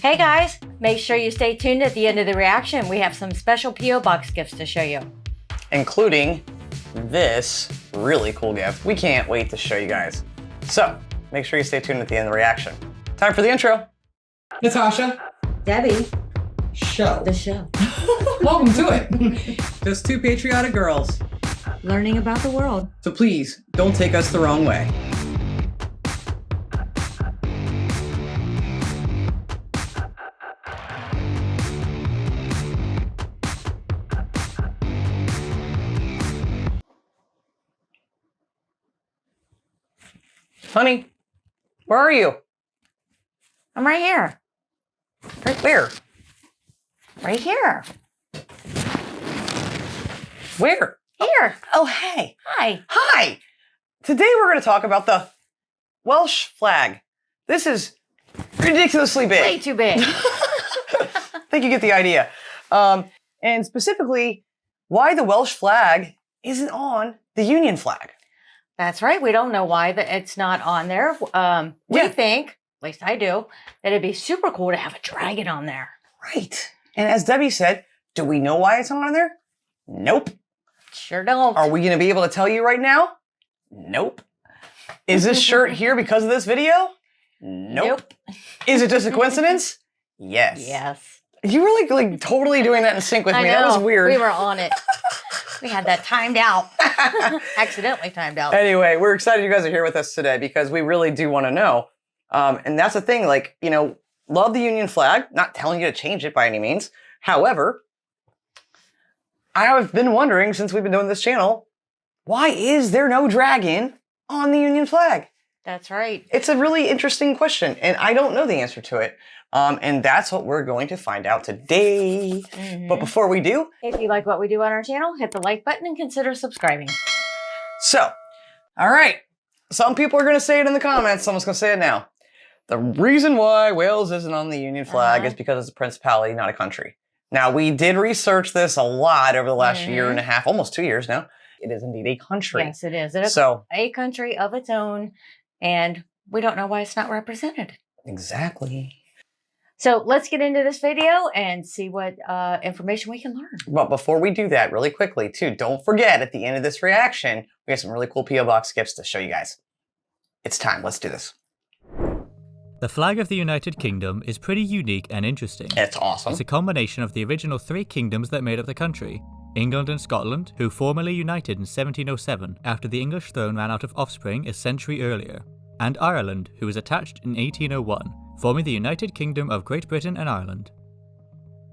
Hey guys, make sure you stay tuned at the end of the reaction. We have some special P.O. Box gifts to show you. Including this really cool gift. We can't wait to show you guys. So, make sure you stay tuned at the end of the reaction. Time for the intro. Natasha. Debbie. Show. The show. Welcome to it. Just two patriotic girls. Learning about the world. So please, don't take us the wrong way. Honey, where are you? I'm right here. Where? Right here. Where? Here. Oh, hey. Hi. Hi. Today we're going to talk about the Welsh flag. This is ridiculously big. Way too big. I think you get the idea. And specifically, why the Welsh flag isn't on the Union flag. That's right. We don't know why it's not on there. We think, at least I do, that it'd be super cool to have a dragon on there. Right. And as Debbie said, do we know why it's not on there? Nope. Sure don't. Are we going to be able to tell you right now? Nope. Is this shirt here because of this video? Nope. Is it just a coincidence? Yes. Yes. You were like totally doing that in sync with me. I know. That was weird. We were on it. We had that timed out. Accidentally timed out. Anyway, we're excited you guys are here with us today because we really do want to know. And that's the thing, like, you know, love the Union flag. Not telling you to change it by any means. However, I have been wondering since we've been doing this channel, why is there no dragon on the Union flag? That's right. It's a really interesting question, and I don't know the answer to it. And that's what we're going to find out today. But before we do, if you like what we do on our channel, hit the like button and consider subscribing. So, all right. Some people are going to say it in the comments. Someone's going to say it now. The reason why Wales isn't on the Union flag is because it's a principality, not a country. Now, we did research this a lot over the last year and a half, almost 2 years now. It is indeed a country. Yes, it is. It is a country of its own, and we don't know why it's not represented. Exactly. So let's get into this video and see what information we can learn. But before we do that, really quickly, too, don't forget at the end of this reaction, we have some really cool P.O. Box gifts to show you guys. It's time. Let's do this. The flag of the United Kingdom is pretty unique and interesting. It's awesome. It's a combination of the original three kingdoms that made up the country. England and Scotland, who formally united in 1707 after the English throne ran out of offspring a century earlier. And Ireland, who was attached in 1801, forming the United Kingdom of Great Britain and Ireland.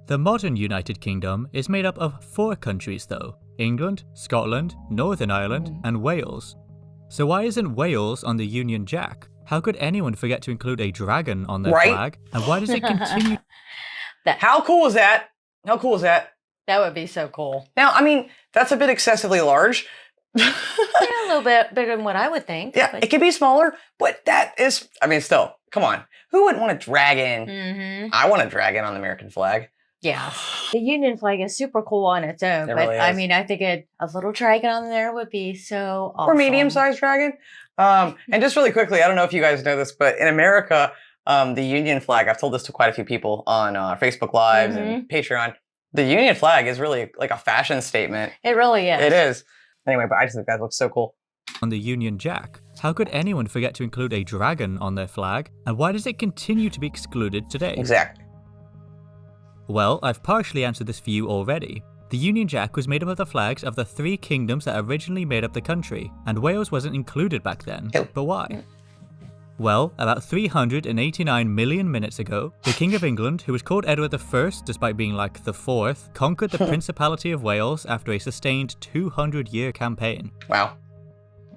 The modern United Kingdom is made up of 4 countries though: England, Scotland, Northern Ireland, and Wales. So why isn't Wales on the Union Jack? How could anyone forget to include a dragon on their flag? And why does it continue? How cool is that? How cool is that? That would be so cool. Now, I mean, that's a bit excessively large. Yeah, a little bit bigger than what I would think. Yeah, it could be smaller, but that is, I mean, still, come on. Who wouldn't want a dragon? I want a dragon on the American flag. Yeah. The Union flag is super cool on its own, but really I is. mean, I think a little dragon on there would be so awesome. Or medium-sized dragon. And just really quickly, I don't know if you guys know this, but in America, the Union flag, I've told this to quite a few people on Facebook Lives and Patreon, the Union flag is really like a fashion statement. It really is. It is. Anyway, but I just think that looks so cool. On the Union Jack, how could anyone forget to include a dragon on their flag? And why does it continue to be excluded today? Exactly. Well, I've partially answered this for you already. The Union Jack was made up of the flags of the 3 kingdoms that originally made up the country, and Wales wasn't included back then. But why? Well, about 389 million minutes ago, the King of England, who was called Edward I despite being like the 4th, conquered the Principality of Wales after a sustained 200-year campaign. Wow.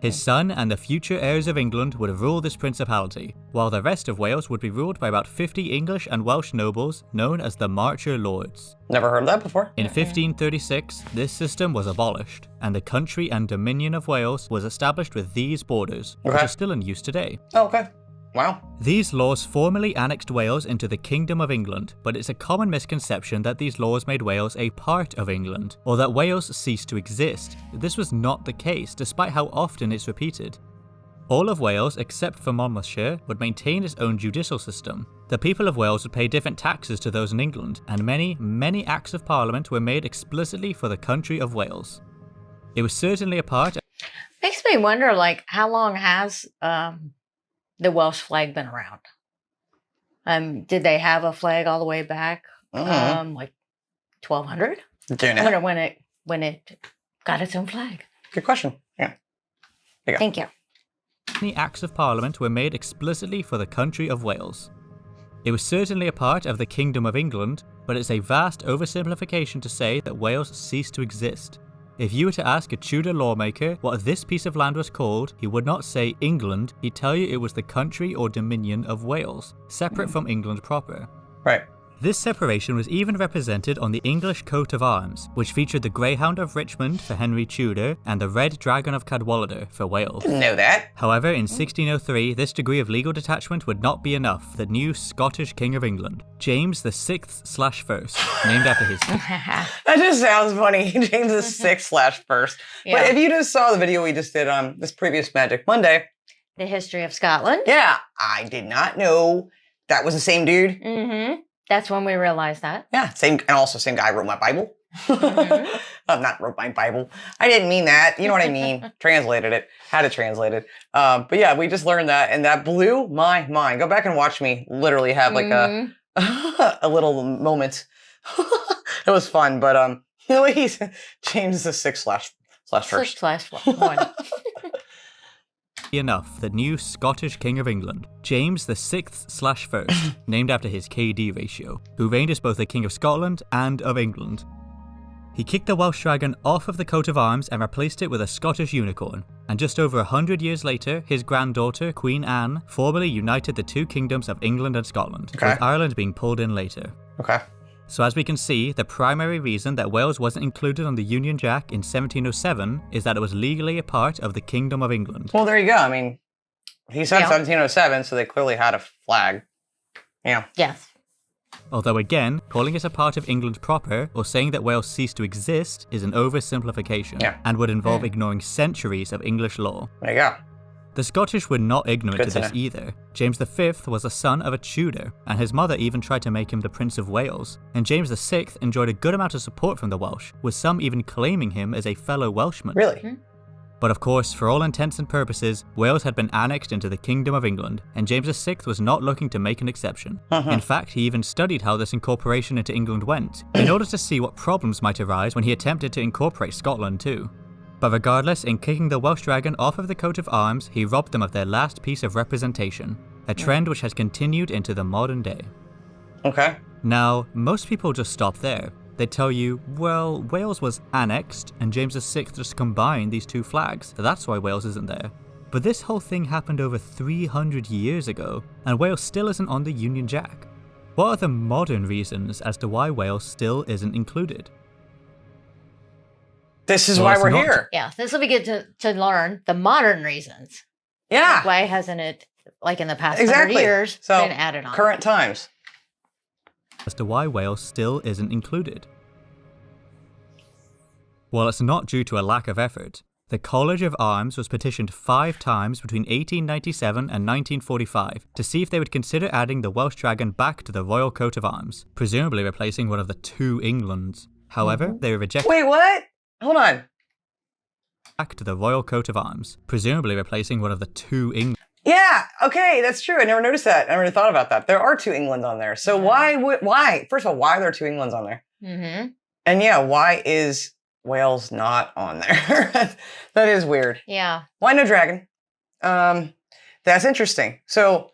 His son and the future heirs of England would rule this principality, while the rest of Wales would be ruled by about 50 English and Welsh nobles known as the Marcher Lords. Never heard of that before. In 1536, this system was abolished, and the country and dominion of Wales was established with these borders, which are still in use today. Oh, okay. Wow. These laws formally annexed Wales into the Kingdom of England, but it's a common misconception that these laws made Wales a part of England, or that Wales ceased to exist. This was not the case, despite how often it's repeated. All of Wales, except for Monmouthshire, would maintain its own judicial system. The people of Wales would pay different taxes to those in England, and many, many acts of parliament were made explicitly for the country of Wales. It was certainly a part. Makes me wonder, like, how long has the Welsh flag been around? Did they have a flag all the way back, like 1200? Do you I know? wonder when it got its own flag. Good question. Yeah. There you go. Thank you. Many acts of parliament were made explicitly for the country of Wales. It was certainly a part of the Kingdom of England, but it's a vast oversimplification to say that Wales ceased to exist. If you were to ask a Tudor lawmaker what this piece of land was called, he would not say England, he'd tell you it was the country or dominion of Wales, separate from England proper. Right. This separation was even represented on the English coat of arms, which featured the Greyhound of Richmond for Henry Tudor and the Red Dragon of Cadwallader for Wales. Didn't know that. However, in 1603, this degree of legal detachment would not be enough for the new Scottish King of England, James VI/1, named after his... That just sounds funny. James the 6/1. Yeah. But if you just saw the video we just did on this previous Magic Monday, The history of Scotland. yeah, I did not know that was the same dude. Mm-hmm. That's when we realized that. Yeah, same, and also same guy wrote my Bible. Not wrote my Bible. I didn't mean that. You know what I mean? Translated it. Had to translate it. But yeah, we just learned that, and that blew my mind. Go back and watch me literally have like a little moment. It was fun, but you know what he's James the 6/1. 6/1. enough, the new Scottish King of England, James VI/1, named after his KD ratio, who reigned as both the King of Scotland and of England. He kicked the Welsh dragon off of the coat of arms and replaced it with a Scottish unicorn, and just over 100 years later, his granddaughter, Queen Anne, formally united the two kingdoms of England and Scotland, with Ireland being pulled in later. Okay. So as we can see, the primary reason that Wales wasn't included on the Union Jack in 1707 is that it was legally a part of the Kingdom of England. Well, there you go. I mean, he said 1707, so they clearly had a flag. Yeah. Yes. Although again, calling it a part of England proper, or saying that Wales ceased to exist, is an oversimplification, and would involve ignoring centuries of English law. There you go. The Scottish were not ignorant to this either. James V was a son of a Tudor, and his mother even tried to make him the Prince of Wales, and James VI enjoyed a good amount of support from the Welsh, with some even claiming him as a fellow Welshman. Really? But of course, for all intents and purposes, Wales had been annexed into the Kingdom of England, and James VI was not looking to make an exception. In fact, he even studied how this incorporation into England went, in order to see what problems might arise when he attempted to incorporate Scotland too. But regardless, in kicking the Welsh dragon off of the coat of arms, he robbed them of their last piece of representation, a trend which has continued into the modern day. Okay. Now, most people just stop there. They tell you, well, Wales was annexed, and James VI just combined these two flags, so that's why Wales isn't there. But this whole thing happened over 300 years ago, and Wales still isn't on the Union Jack. What are the modern reasons as to why Wales still isn't included? This is why we're here. Yeah, this will be good to learn the modern reasons. Yeah. Like, why hasn't it, like in the past 100 Exactly. years, So, been added on? current times. As to why Wales still isn't included. Well, it's not due to a lack of effort. The College of Arms was petitioned 5 times between 1897 and 1945 to see if they would consider adding the Welsh dragon back to the Royal Coat of Arms, presumably replacing one of the 2 Englands. However, they were rejected. Wait, what? Hold on. Back to the Royal Coat of Arms, presumably replacing one of the 2 Englands. Yeah, okay, that's true. I never noticed that. I never thought about that. There are 2 Englands on there. So why? First of all, why are there 2 Englands on there? Mm-hmm. And yeah, why is Wales not on there? That is weird. Yeah. Why no dragon? That's interesting. So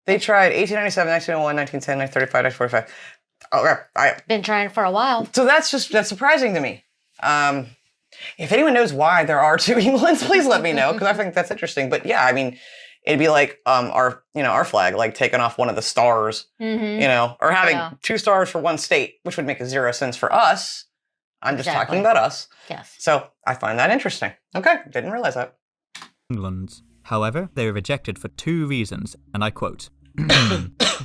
they tried 1897, 1901, 1910, 1935, 1945. Okay, Been trying for a while. so that's surprising to me. If anyone knows why there are 2 Englands, please let me know, because I think that's interesting. But yeah, I mean, it'd be like our flag, like taking off one of the stars, or having 2 stars for one state, which would make 0 sense for us. I'm just talking about us. Yes. So I find that interesting. Okay, didn't realize that. Englands. However, they were rejected for 2 reasons, and I quote,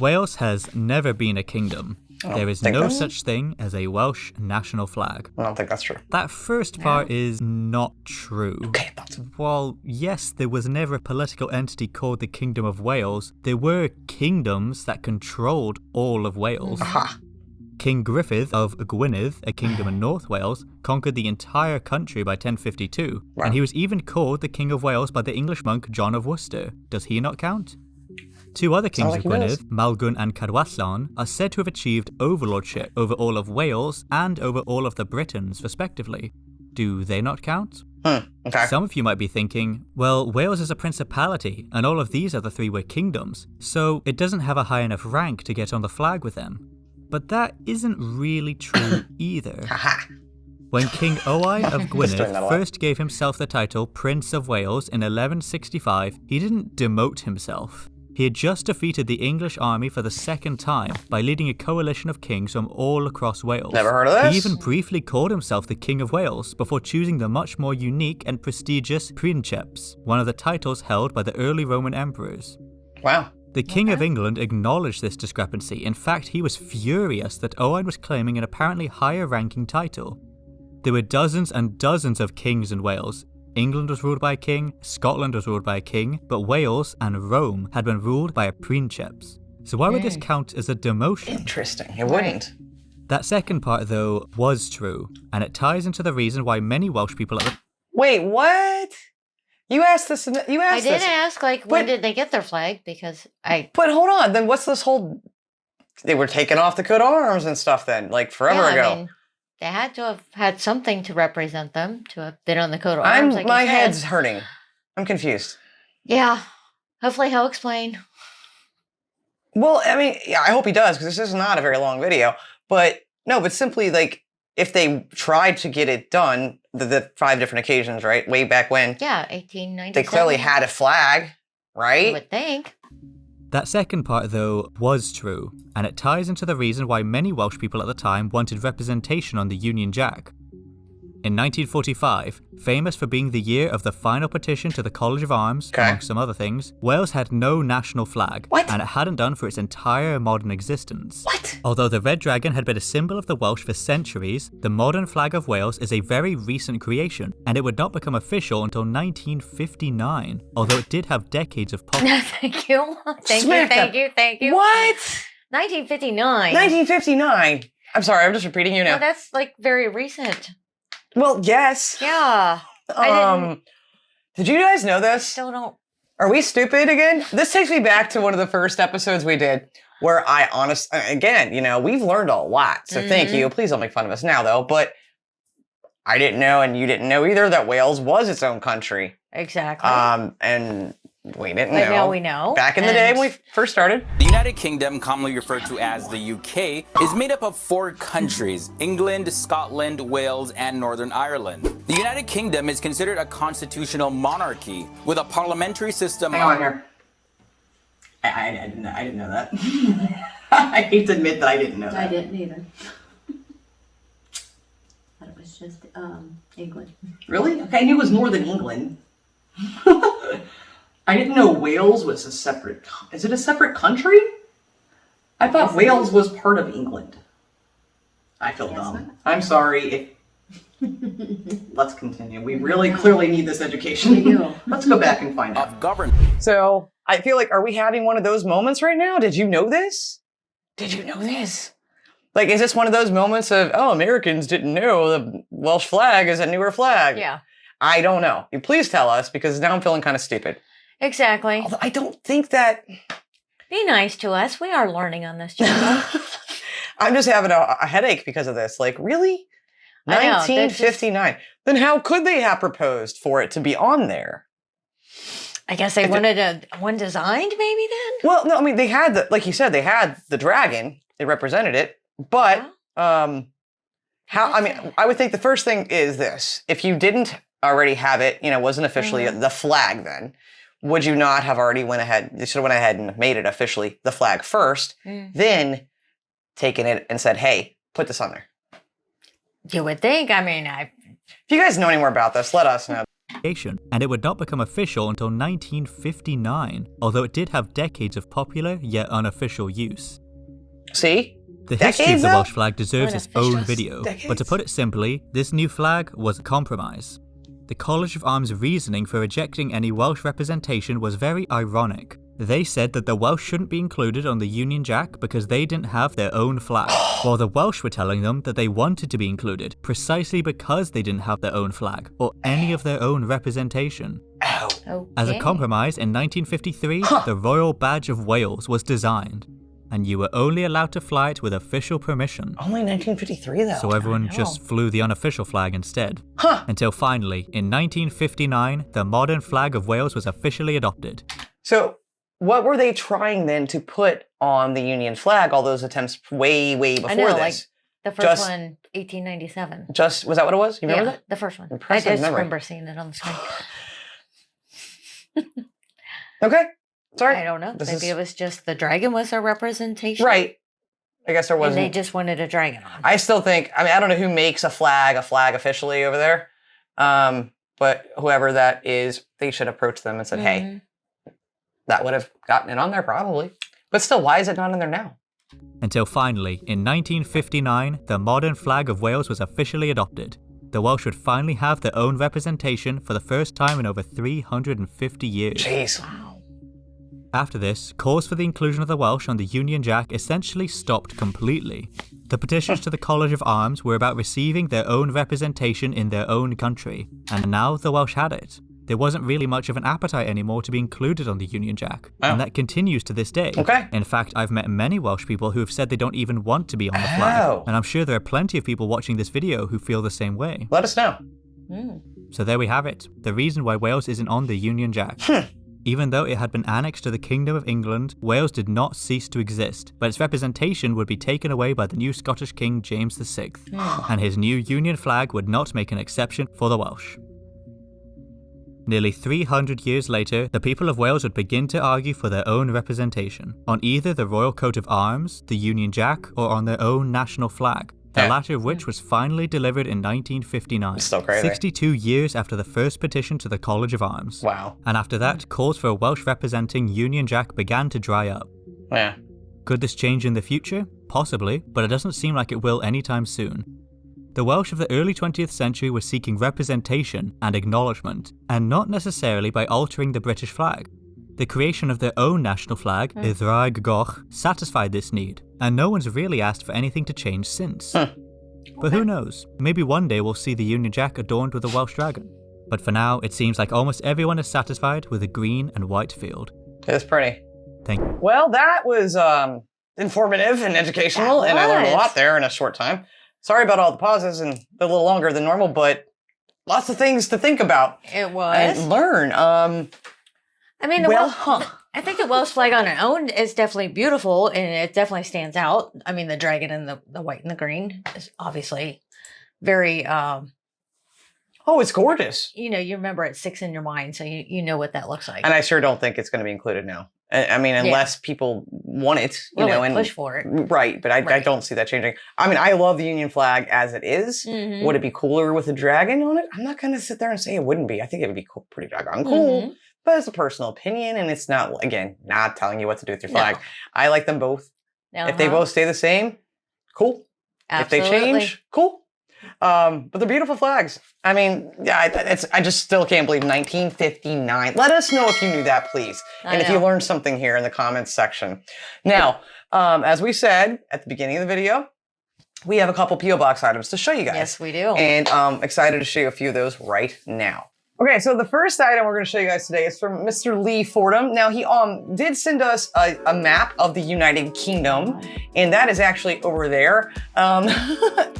Wales has never been a kingdom. There is no such thing as a Welsh national flag. I don't think that's true. That first part is not true. Okay, that's... While, yes, there was never a political entity called the Kingdom of Wales, there were kingdoms that controlled all of Wales. Aha. King Griffith of Gwynedd, a kingdom in North Wales, conquered the entire country by 1052, and he was even called the King of Wales by the English monk John of Worcester. Does he not count? Two other kings of Gwynedd, Maelgwn and Cadwallon, are said to have achieved overlordship over all of Wales and over all of the Britons, respectively. Do they not count? Okay. Some of you might be thinking, well, Wales is a principality, and all of these other three were kingdoms, so it doesn't have a high enough rank to get on the flag with them. But that isn't really true either. When King Owain of Gwynedd first gave himself the title Prince of Wales in 1165, he didn't demote himself. He had just defeated the English army for the second time by leading a coalition of kings from all across Wales. Never heard of this? He even briefly called himself the King of Wales before choosing the much more unique and prestigious Princeps, one of the titles held by the early Roman emperors. Wow. The King of England acknowledged this discrepancy. In fact, he was furious that Owain was claiming an apparently higher ranking title. There were dozens and dozens of kings in Wales. England was ruled by a king, Scotland was ruled by a king, but Wales and Rome had been ruled by a princeps. So why would this count as a demotion? Interesting, it wouldn't. That second part, though, was true, and it ties into the reason why many Welsh people at the... Wait, what? You asked this. I did ask, like, when did they get their flag? Because But hold on, then what's this whole... They were taking off the coat of arms and stuff then, like forever ago. I mean, they had to have had something to represent them, to have been on the coat of arms. My head's hurting. I'm confused. Yeah. Hopefully he'll explain. Well, I mean, yeah, I hope he does, because this is not a very long video. But no, but simply, like, if they tried to get it done, the 5 different occasions, right? Way back when. Yeah, 1897. They clearly had a flag, right? I would think. That second part, though, was true, and it ties into the reason why many Welsh people at the time wanted representation on the Union Jack. In 1945, famous for being the year of the final petition to the College of Arms, among some other things, Wales had no national flag, and it hadn't done for its entire modern existence. Although the Red Dragon had been a symbol of the Welsh for centuries, the modern flag of Wales is a very recent creation, and it would not become official until 1959, although it did have decades of Thank you. Thank you. What? 1959. 1959. I'm sorry, I'm just repeating you now. Well, that's, like, very recent. Well, yes. Yeah. Did you guys know this? Still don't. Are we stupid again? This takes me back to one of the first episodes we did where again, you know, we've learned a lot. So thank you. Please don't make fun of us now, though. But I didn't know, and you didn't know either, that Wales was its own country. Exactly. And we didn't but know. now we know. Back in the day when we first started. The United Kingdom, commonly referred to as the UK, is made up of 4 countries: England, Scotland, Wales, and Northern Ireland. The United Kingdom is considered a constitutional monarchy with a parliamentary system. Hang on here. I didn't know that. I hate to admit that I didn't know that. I didn't either. Thought it was just England. Really? Okay, I knew it was more than England. I didn't know Wales was a separate... Is it a separate country? I thought Wales was part of England. I feel dumb. I'm sorry. Let's continue. We really clearly need this education. We do. Let's go back and find out. Of government. So, I feel like, are we having one of those moments right now? Did you know this? Did you know this? Like, is this one of those moments of, oh, Americans didn't know the Welsh flag is a newer flag? Yeah. I don't know. You please tell us, because now I'm feeling kind of stupid. Exactly. Although I don't think that... Be nice to us. We are learning on this channel. I'm just having a headache because of this. Like, really? I know, 1959. Then how could they have proposed for it to be on there? I guess they wanted one designed, maybe then? Well, no, I mean, they had, like you said, they had the dragon. They represented it. But, I would think the first thing is this. If you didn't already have it, you know, wasn't officially the flag then, would you not have already you should have went ahead and made it officially the flag first, then taken it and said, hey, put this on there. You would think. I mean, If you guys know any more about this, let us know. And it would not become official until 1959, although it did have decades of popular yet unofficial use. See? The history of decades the now? Welsh flag deserves its own Just video, but to decades. put it simply, this new flag was a compromise. The College of Arms' reasoning for rejecting any Welsh representation was very ironic. They said that the Welsh shouldn't be included on the Union Jack because they didn't have their own flag, while the Welsh were telling them that they wanted to be included precisely because they didn't have their own flag or any of their own representation. Ow. As a Okay. compromise, in 1953, the Royal Badge of Wales was designed, and you were only allowed to fly it with official permission. Only 1953 though. So everyone know. just flew the unofficial flag instead. Huh. Until finally, in 1959, the modern flag of Wales was officially adopted. So what were they trying then to put on the Union flag? All those attempts way before I know, this. like the first Just- one, 1897. Just was that what it was? You remember Yeah, that? the first one. Impressive I just memory. remember seeing it on the screen. Okay. Sorry. I don't know. This Maybe is- it was just the dragon was a representation. Right. I guess there And they wasn't. just wanted a dragon on. I still think. I mean, I don't know who makes a flag officially over there. But whoever that is, they should approach them and said, "Hey, Mhm. that would have gotten it on there probably." But still, why is it not in there now? Until finally, in 1959, the modern flag of Wales was officially adopted. The Welsh would finally have their own representation for the first time in over 350 years. Jeez. After this, calls for the inclusion of the Welsh on the Union Jack essentially stopped completely. The petitions to the College of Arms were about receiving their own representation in their own country, and now the Welsh had it. There wasn't really much of an appetite anymore to be included on the Union Jack, Oh. and that continues to this day. Okay. In fact, I've met many Welsh people who have said they don't even want to be on the flag, Oh. and I'm sure there are plenty of people watching this video who feel the same way. Let us know. Mm. So there we have it, the reason why Wales isn't on the Union Jack. Even though it had been annexed to the Kingdom of England, Wales did not cease to exist, but its representation would be taken away by the new Scottish King James VI, and his new Union flag would not make an exception for the Welsh. Nearly 300 years later, the people of Wales would begin to argue for their own representation, on either the Royal Coat of Arms, the Union Jack, or on their own national flag, the Yeah. latter of which was finally delivered in 1959, It's still crazy. 62 years after the first petition to the College of Arms. Wow. And after that, calls for a Welsh representing Union Jack began to dry up. Yeah. Could this change in the future? Possibly, but it doesn't seem like it will anytime soon. The Welsh of the early 20th century were seeking representation and acknowledgement, and not necessarily by altering the British flag. The creation of their own national flag, y Ddraig Goch, satisfied this need, and no one's really asked for anything to change since. But who knows, maybe one day we'll see the Union Jack adorned with a Welsh dragon. But for now, it seems like almost everyone is satisfied with a green and white field. It's pretty. Thank you. Well, that was informative and educational, That and I learned a was. lot there in a short time. Sorry about all the pauses and a little longer than normal, but lots of things to think about It was. and learn. I mean, the well, Welsh, I think the Welsh flag on its own is definitely beautiful, and it definitely stands out. I mean, the dragon and the white and the green is obviously very, oh, it's gorgeous. you remember it sticks in your mind, so you know what that looks like. And I sure don't think it's going to be included now. I mean, unless people want it, you Really know, and push for it. right. But I Right. don't see that changing. I mean, I love the Union flag as it is. Mhm. Would it be cooler with a dragon on it? I'm not going to sit there and say it wouldn't be. I think it would be cool, pretty doggone cool. Mhm. But it's a personal opinion, and it's not, again, not telling you what to do with your No. flag. I like them both. If they Uh-huh. both stay the same, cool. If they Absolutely. change, cool. But they're beautiful flags. I mean, yeah, I just still can't believe 1959. Let us know if you knew that, please. I And if you know. learned something here in the comments section. Now, as we said at the beginning of the video, we have a couple P.O. Box items to show you guys. Yes, we do. And I'm excited to show you a few of those right now. Okay, so the first item we're going to show you guys today is from Mr. Lee Fordham. Now, he did send us a map of the United Kingdom, and that is actually over there.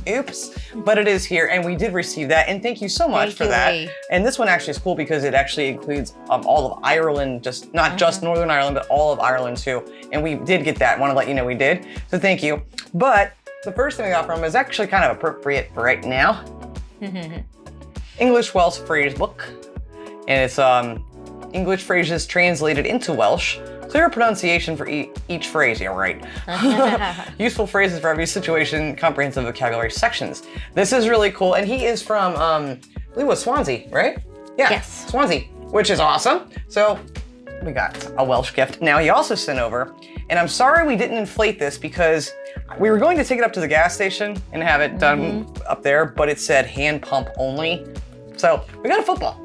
Oops, but it is here, and we did receive that, and thank you so much Thank for you, that. Lee. And this one actually is cool because it actually includes all of Ireland, just not just Northern Ireland, but all of Ireland too. And we did get that. Want to let you know we did. So thank you. But the first thing I got from him is actually kind of appropriate for right now. English Welsh phrase book, and it's English phrases translated into Welsh. Clear pronunciation for each phrase. Yeah, right. Useful phrases for every situation. Comprehensive vocabulary sections. This is really cool, and he is from I believe it was Swansea, right? Yeah, Yes. Swansea, which is awesome. So we got a Welsh gift. Now he also sent over, and I'm sorry we didn't inflate this because We were going to take it up to the gas station and have it done up there, but it said hand pump only. So we got a football.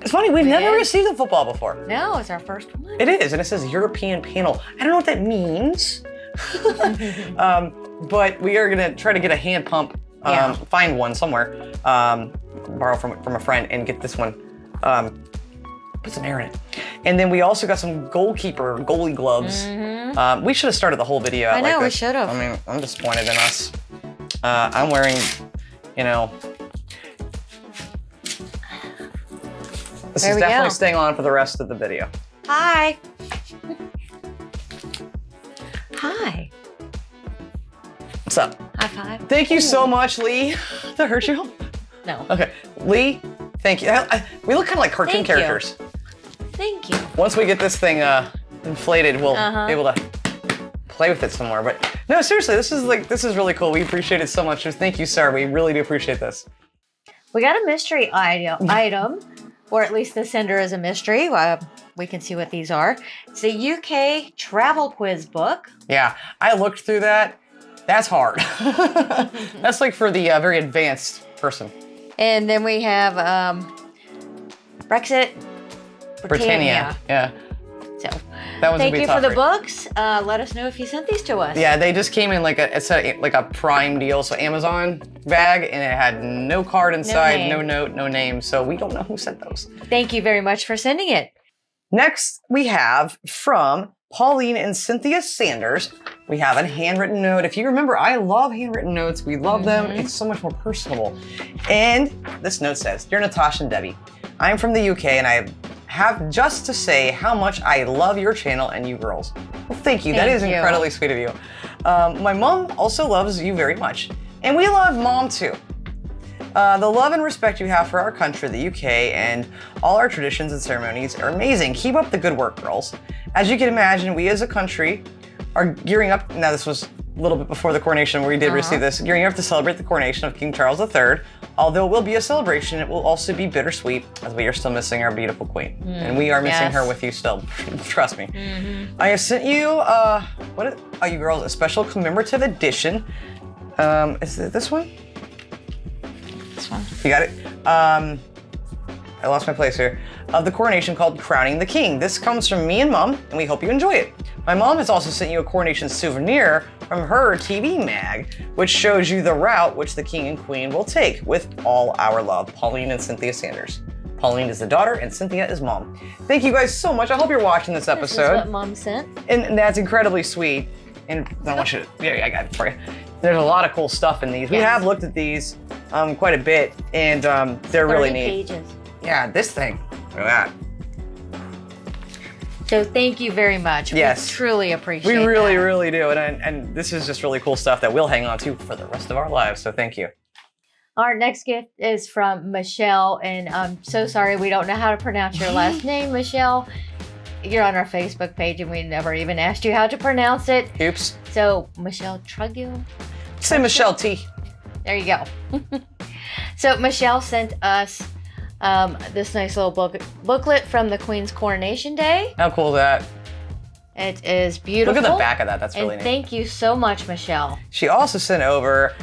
It's funny, we've never received a football before. No, it's our first one. It is, and it says European panel. I don't know what that means. But we are gonna try to get a hand pump, find one somewhere, borrow from a friend and get this one, put some air in it. And then we also got some goalie gloves. We should have started the whole video out I know, like we this. should have. I mean, I'm disappointed in us. I'm wearing, you know, this There is we definitely go. staying on for the rest of the video. Hi. Hi. What's up? High five. Thank you so much, Lee. Did that hurt you? No. Okay, Lee, thank you. We look kind of like cartoon Thank you. characters. Thank you. Once we get this thing inflated, we'll be able to play with it some more. But no, seriously, this is really cool. We appreciate it so much. Thank you, sir. We really do appreciate this. We got a mystery item, or at least the sender is a mystery. We can see what these are. It's a UK travel quiz book. Yeah, I looked through that. That's hard. That's like for the very advanced person. And then we have Brexit Britannia. Yeah. So That one's thank gonna be you tough for the for you. books. Let us know if you sent these to us. Yeah, they just came in like a Prime deal, so Amazon bag, and it had no card inside, name. no note, no name, so we don't know who sent those. Thank you very much for sending it. Next, we have from Pauline and Cynthia Sanders. We have a handwritten note. If you remember, I love handwritten notes. We love them. It's so much more personable. And this note says, Dear Natasha and Debbie, I'm from the UK and I have just to say how much I love your channel and you girls. Well, thank you. That Thank is you. incredibly sweet of you. My mom also loves you very much. And we love mom too. The love and respect you have for our country, the UK, and all our traditions and ceremonies are amazing. Keep up the good work, girls. As you can imagine, we as a country are gearing up. Now, this was a little bit before the coronation where we did receive this. Gearing up to celebrate the coronation of King Charles III. Although it will be a celebration, it will also be bittersweet as we are still missing our beautiful queen. And we are missing her with you still. Trust me. I have sent you, you girls, a special commemorative edition. Is it this one? This one. You got it? I lost my place here. Of the coronation called Crowning the King. This comes from me and Mom, and we hope you enjoy it. My mom has also sent you a coronation souvenir from her TV mag, which shows you the route which the King and Queen will take with all our love. Pauline and Cynthia Sanders. Pauline is the daughter, and Cynthia is mom. Thank you guys so much. I hope you're watching this This is episode. what Mom sent. And that's incredibly sweet. And I want you to, yeah, I got it for you. There's a lot of cool stuff in these. We Yes. have looked at these quite a bit, and they're really 30 neat. pages. Yeah, this thing. Look at that. So thank you very much. Yes. We truly appreciate We really, that. really do. And this is just really cool stuff that we'll hang on to for the rest of our lives. So thank you. Our next gift is from Michelle, and I'm so sorry we don't know how to pronounce your last name, Michelle. You're on our Facebook page, and we never even asked you how to pronounce it. Oops. So, Michelle Trugil. Say Michelle T. There you go. So, Michelle sent us this nice little booklet from the Queen's Coronation Day. How cool is that? It is beautiful. Look at the back of that. That's really And neat. thank you so much, Michelle. She also sent over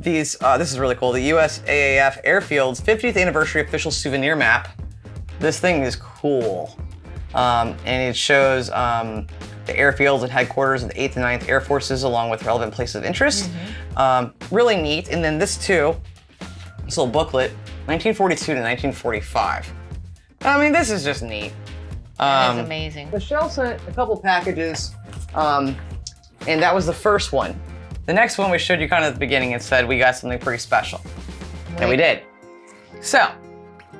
these, this is really cool, the USAAF Airfield's 50th anniversary official souvenir map. This thing is cool. And it shows the airfields and headquarters of the 8th and 9th Air Forces along with relevant places of interest. Really neat. And then this too, this little booklet, 1942 to 1945. I mean, this is just neat. That is amazing. Michelle sent a couple packages, and that was the first one. The next one we showed you kind of at the beginning and said we got something pretty special. And we did. So,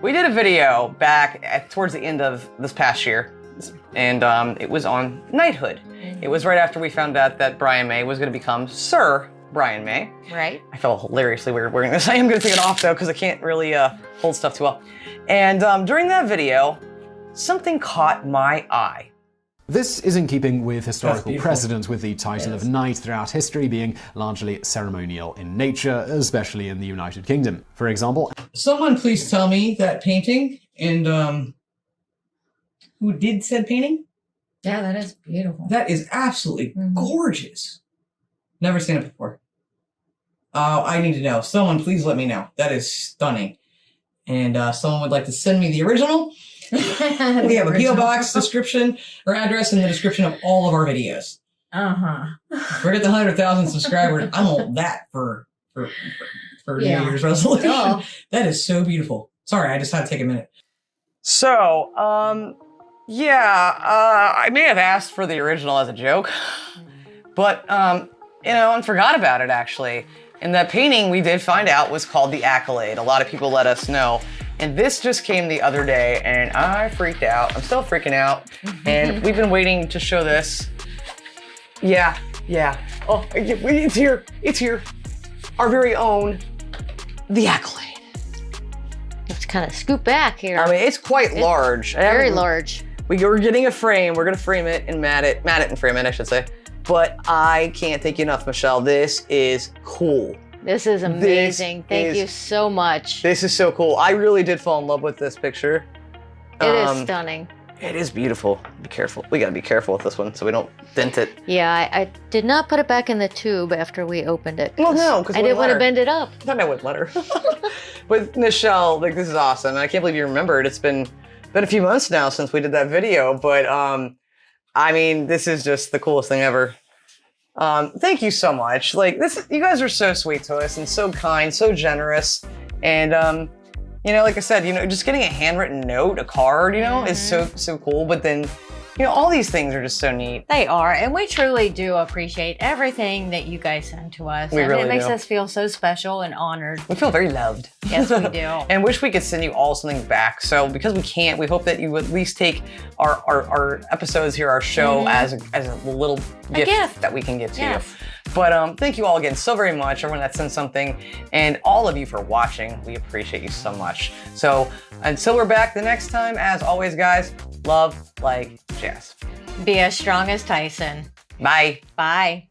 we did a video back towards the end of this past year, and it was on knighthood. It was right after we found out that Brian May was going to become Sir Brian May. Right? I felt hilariously weird wearing this. I am going to take it off though, because I can't really hold stuff too well. And during that video, something caught my eye. This is in keeping with historical precedent, with the title of knight throughout history being largely ceremonial in nature, especially in the United Kingdom. For example, Someone please tell me that painting and who did said painting? Yeah, that is beautiful. That is absolutely gorgeous. Never seen it before. I need to know. Someone please let me know. That is stunning. And someone would like to send me the original. We have a PO box description or address in the description of all of our videos. Forget the 100,000 subscribers. I'm on that for New Year's resolution. Oh. That is so beautiful. Sorry, I just had to take a minute. So, I may have asked for the original as a joke, but, and forgot about it actually. And that painting we did find out was called The Accolade. A lot of people let us know. And this just came the other day and I freaked out. I'm still freaking out. And we've been waiting to show this. Yeah. Oh, it's here. It's here. Our very own The Accolade. Let's kind of scoot back here. I mean, it's quite large. Very large. We're getting a frame. We're gonna frame it and mat it and frame it, I should say. But I can't thank you enough, Michelle. This is cool. This is amazing. Thank you so much. This is so cool. I really did fall in love with this picture. It is stunning. It is beautiful. Be careful. We gotta be careful with this one so we don't dent it. Yeah, I did not put it back in the tube after we opened it. Well, no, because I didn't want to bend it up. I thought I would let her. But Michelle, like, this is awesome. And I can't believe you remembered. It's been a few months now since we did that video, but I mean, this is just the coolest thing ever. Thank you so much. Like, you guys are so sweet to us and so kind, so generous. And like I said, just getting a handwritten note, a card, is so cool. But then, all these things are just so neat. They are, and we truly do appreciate everything that you guys send to us. We really it makes do. us feel so special and honored. We feel very loved. Yes, we do. And wish we could send you all something back. So because we can't, we hope that you at least take our episodes here, our show, as a little gift that we can give to you. But thank you all again so very much, everyone that sent something, and all of you for watching. We appreciate you so much. So until we're back the next time, as always, guys, love like jazz. Be as strong as Tyson. Bye. Bye.